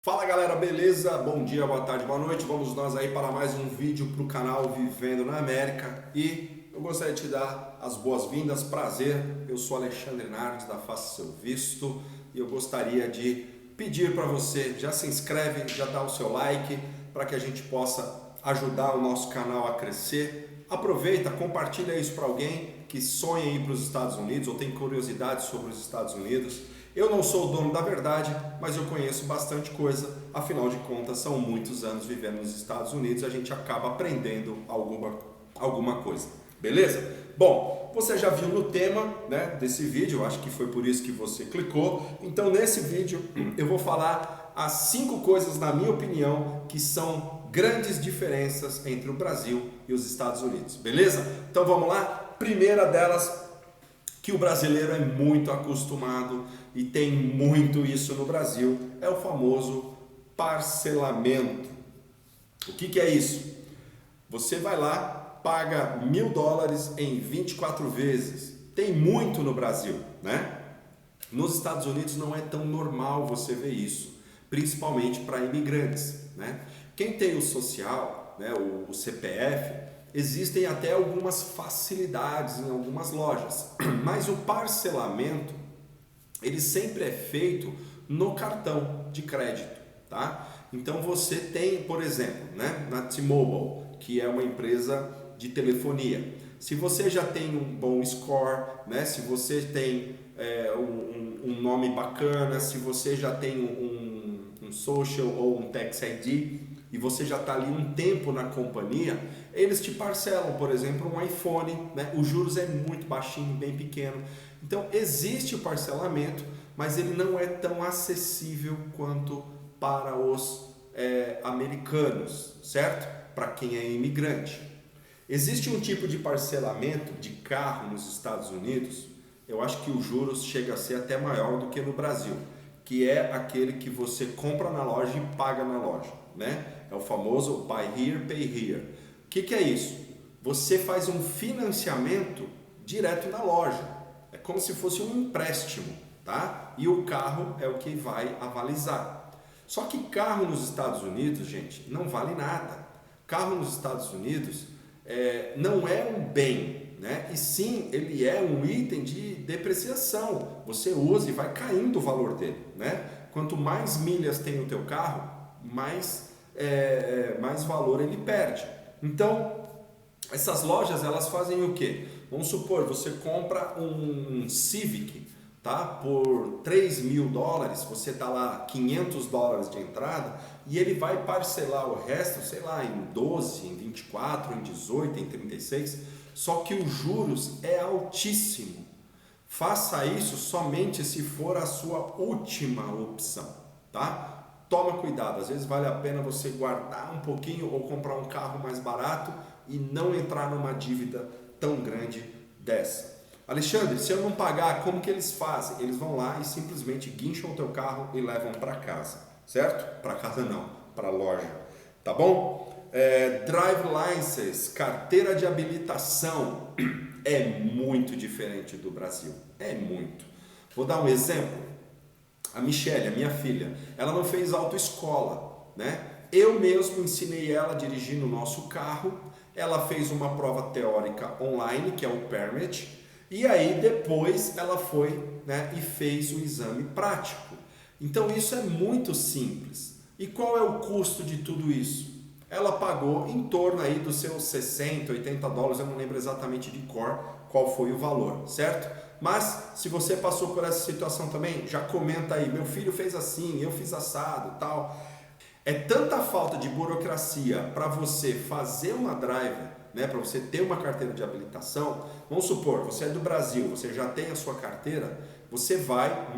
Fala galera, beleza? Bom dia, boa tarde, boa noite. Vamos nós aí para mais um vídeo para o canal Vivendo na América. E eu gostaria de te dar as boas-vindas, prazer. Eu sou Alexandre Nardes da Faça Seu Visto e eu gostaria de pedir para você, já se inscreve, já dá o seu like para que a gente possa ajudar o nosso canal a crescer. Aproveita, compartilha isso para alguém que sonha em ir para os Estados Unidos ou tem curiosidade sobre os Estados Unidos. Eu não sou o dono da verdade, mas eu conheço bastante coisa, afinal de contas são muitos anos vivendo nos Estados Unidos e a gente acaba aprendendo alguma coisa, beleza? Bom, você já viu no tema, né, desse vídeo, eu acho que foi por isso que você clicou, então nesse vídeo eu vou falar as 5 coisas, na minha opinião, que são grandes diferenças entre o Brasil e os Estados Unidos, beleza? Então vamos lá? Primeira delas, que o brasileiro é muito acostumado e tem muito isso no Brasil, é o famoso parcelamento. O que é isso? Você vai lá, paga $1.000 em 24 vezes. Tem muito no Brasil, né? Nos Estados Unidos não é tão normal você ver isso, principalmente para imigrantes, né? Quem tem o social, né, o CPF, existem até algumas facilidades em algumas lojas, mas o parcelamento ele sempre é feito no cartão de crédito, tá? Então você tem, por exemplo, né, na T-Mobile, que é uma empresa de telefonia. Se você já tem um bom score, né, se você tem um nome bacana, se você já tem um social ou um tax ID, e você já está ali um tempo na companhia, eles te parcelam, por exemplo, um iPhone, né? Os juros é muito baixinho, bem pequeno. Então existe o parcelamento, mas ele não é tão acessível quanto para os americanos, certo? Para quem é imigrante. Existe um tipo de parcelamento de carro nos Estados Unidos, eu acho que os juros chega a ser até maior do que no Brasil, que é aquele que você compra na loja e paga na loja, né? É o famoso buy here, pay here. O que é isso? Você faz um financiamento direto na loja. É como se fosse um empréstimo, tá? E o carro é o que vai avalizar. Só que carro nos Estados Unidos, gente, não vale nada. Carro nos Estados Unidos não é um bem, né? E sim, ele é um item de depreciação. Você usa e vai caindo o valor dele, né? Quanto mais milhas tem o teu carro, mais valor ele perde. Então, essas lojas elas fazem o quê? Vamos supor, você compra um Civic, tá? Por $3.000, você tá lá $500 de entrada e ele vai parcelar o resto, sei lá, em 12, em 24, em 18, em 36, só que os juros é altíssimo. Faça isso somente se for a sua última opção, tá? Toma cuidado, às vezes vale a pena você guardar um pouquinho ou comprar um carro mais barato e não entrar numa dívida tão grande dessa. Alexandre, se eu não pagar, como que eles fazem? Eles vão lá e simplesmente guincham o teu carro e levam para casa, certo? Para casa não, para a loja, tá bom? Drive license, carteira de habilitação, é muito diferente do Brasil, é muito. Vou dar um exemplo. A Michelle, a minha filha, ela não fez autoescola, né? Eu mesmo ensinei ela a dirigir no nosso carro. Ela fez uma prova teórica online, que é o permit, e aí depois ela foi, né, e fez o exame prático. Então isso é muito simples. E qual é o custo de tudo isso? Ela pagou em torno aí dos seus $60, $80, eu não lembro exatamente de cor qual foi o valor, certo? Mas se você passou por essa situação também, já comenta aí, meu filho fez assim, eu fiz assado, tal. É tanta falta de burocracia para você fazer uma drive, né, para você ter uma carteira de habilitação. Vamos supor, você é do Brasil, você já tem a sua carteira, você vai,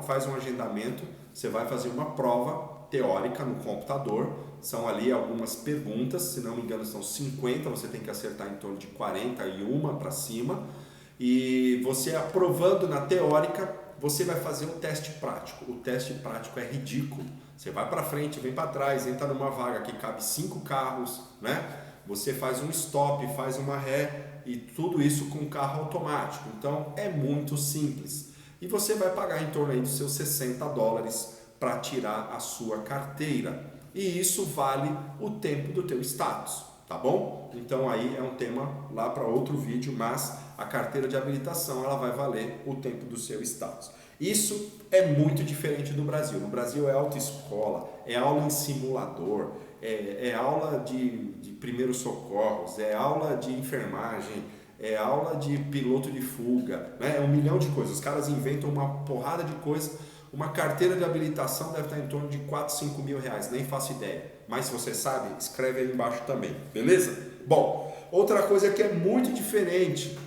faz um agendamento, você vai fazer uma prova teórica no computador, são ali algumas perguntas, se não me engano são 50, você tem que acertar em torno de 41 para cima, e você aprovando na teórica, você vai fazer um teste prático. O teste prático é ridículo. Você vai para frente, vem para trás, entra numa vaga que cabe 5 carros, né? Você faz um stop, faz uma ré e tudo isso com carro automático. Então é muito simples. E você vai pagar em torno aí dos seus $60 para tirar a sua carteira. E isso vale o tempo do teu status, tá bom? Então aí é um tema lá para outro vídeo, mas a carteira de habilitação ela vai valer o tempo do seu status. Isso é muito diferente do Brasil. No Brasil é autoescola, é aula em simulador, é aula de primeiros socorros, é aula de enfermagem, é aula de piloto de fuga, né? É um milhão de coisas. Os caras inventam uma porrada de coisas. Uma carteira de habilitação deve estar em torno de 4, 5 mil reais, nem faço ideia. Mas se você sabe, escreve aí embaixo também, beleza? Bom, outra coisa que é muito diferente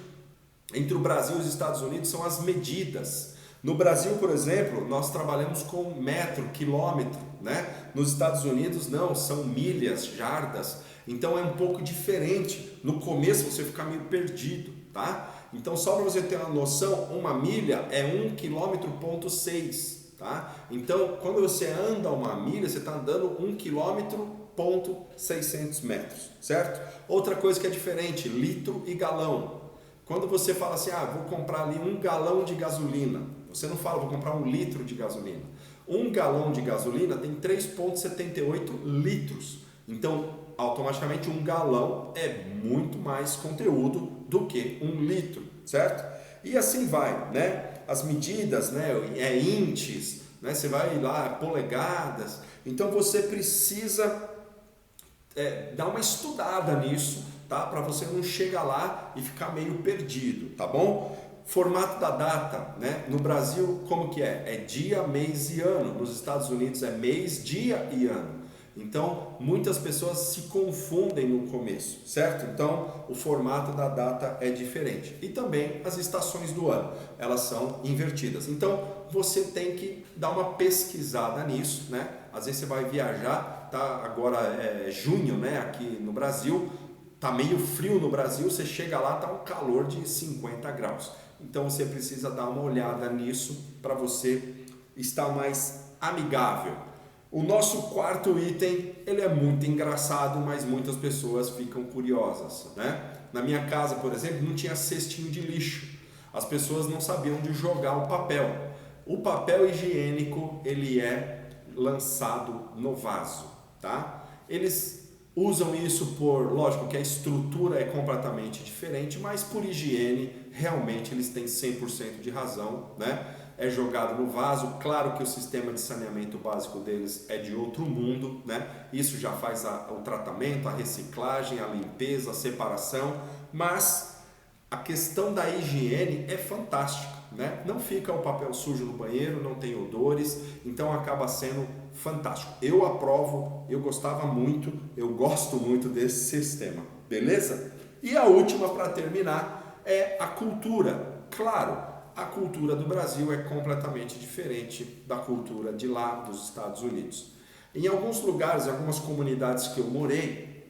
entre o Brasil e os Estados Unidos são as medidas. No Brasil, por exemplo, nós trabalhamos com metro, quilômetro, né? Nos Estados Unidos não, são milhas, jardas. Então é um pouco diferente. No começo você fica meio perdido, tá? Então só para você ter uma noção, uma milha é 1,6 km, tá? Então quando você anda uma milha, você está andando 1,6 km, certo? Outra coisa que é diferente, litro e galão. Quando você fala assim, vou comprar ali 1 galão de gasolina, você não fala, vou comprar 1 litro de gasolina. 1 galão de gasolina tem 3,78 litros. Então, automaticamente, 1 galão é muito mais conteúdo do que 1 litro, certo? E assim vai, né? As medidas, né? É inches, né? Você vai lá, polegadas. Então, você precisa dar uma estudada nisso, tá? Para você não chegar lá e ficar meio perdido, tá bom? Formato da data, né? No Brasil, como que é? É dia, mês e ano. Nos Estados Unidos é mês, dia e ano. Então, muitas pessoas se confundem no começo, certo? Então, o formato da data é diferente. E também as estações do ano, elas são invertidas. Então, você tem que dar uma pesquisada nisso, né? Às vezes você vai viajar, tá? Agora é junho, né? Aqui no Brasil, tá meio frio no Brasil, você chega lá, tá um calor de 50 graus. Então, você precisa dar uma olhada nisso para você estar mais amigável. O nosso quarto item, ele é muito engraçado, mas muitas pessoas ficam curiosas, né? Na minha casa, por exemplo, não tinha cestinho de lixo. As pessoas não sabiam onde jogar o papel. O papel higiênico, ele é lançado no vaso, tá? Eles usam isso lógico que a estrutura é completamente diferente, mas por higiene, realmente eles têm 100% de razão, né? É jogado no vaso, claro que o sistema de saneamento básico deles é de outro mundo, né? Isso já faz o tratamento, a reciclagem, a limpeza, a separação, mas a questão da higiene é fantástica, né? Não fica o papel sujo no banheiro, não tem odores, então acaba sendo fantástico. Eu aprovo, eu gostava muito, eu gosto muito desse sistema, beleza? E a última para terminar é a cultura, claro. A cultura do Brasil é completamente diferente da cultura de lá dos Estados Unidos. Em alguns lugares, em algumas comunidades que eu morei,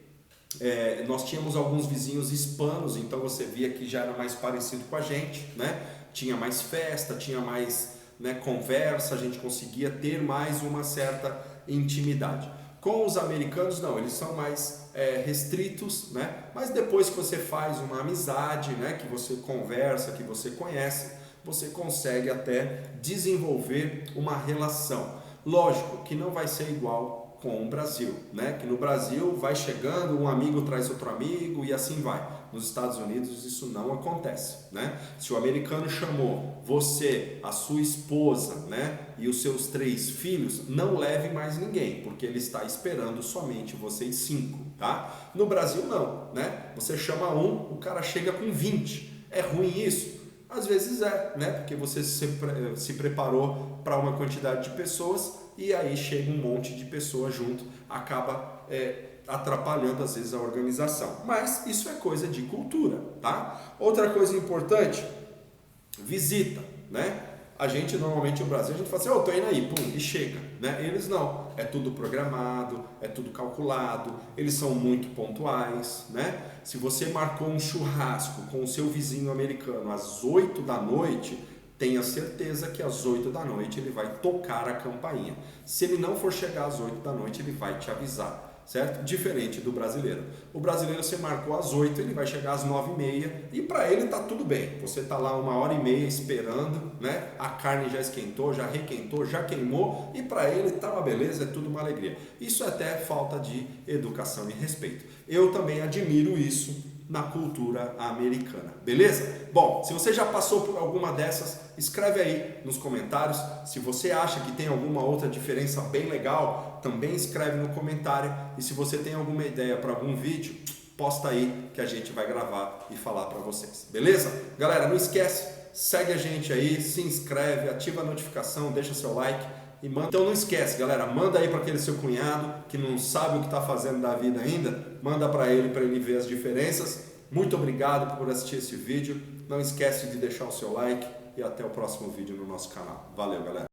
nós tínhamos alguns vizinhos hispanos, então você via que já era mais parecido com a gente, né? Tinha mais festa, tinha mais, né, conversa, a gente conseguia ter mais uma certa intimidade. Com os americanos, não, eles são mais restritos, né? Mas depois que você faz uma amizade, né, que você conversa, que você conhece, você consegue até desenvolver uma relação. Lógico que não vai ser igual com o Brasil, né? Que no Brasil vai chegando, um amigo traz outro amigo e assim vai. Nos Estados Unidos isso não acontece, né? Se o americano chamou você, a sua esposa, né, e os seus 3 filhos, não leve mais ninguém, porque ele está esperando somente vocês 5, tá? No Brasil não, né? Você chama um, o cara chega com 20. É ruim isso? Às vezes é, né? Porque você se preparou para uma quantidade de pessoas e aí chega um monte de pessoas junto, acaba atrapalhando às vezes a organização. Mas isso é coisa de cultura, tá? Outra coisa importante, visita, né? A gente normalmente no Brasil, a gente fala assim, tô indo aí, pum, e chega, né? Eles não, é tudo programado, é tudo calculado, eles são muito pontuais, né? Se você marcou um churrasco com o seu vizinho americano às 8 da noite, tenha certeza que às 8 da noite ele vai tocar a campainha. Se ele não for chegar às 8 da noite, ele vai te avisar. certo? Diferente do brasileiro. O brasileiro você marcou às 8, ele vai chegar às 9h30 e para ele tá tudo bem. Você tá lá 1h30 esperando, né? A carne já esquentou, já requentou, já queimou e para ele tá uma beleza, é tudo uma alegria. Isso é até falta de educação e respeito. Eu também admiro isso na cultura americana, beleza? Bom, se você já passou por alguma dessas, escreve aí nos comentários. Se você acha que tem alguma outra diferença bem legal, também escreve no comentário. E se você tem alguma ideia para algum vídeo, posta aí que a gente vai gravar e falar para vocês, beleza? Galera, não esquece, segue a gente aí, se inscreve, ativa a notificação, deixa seu like e manda. Então não esquece, galera, manda aí para aquele seu cunhado que não sabe o que está fazendo da vida ainda, manda para ele ver as diferenças. Muito obrigado por assistir esse vídeo. Não esquece de deixar o seu like e até o próximo vídeo no nosso canal. Valeu, galera!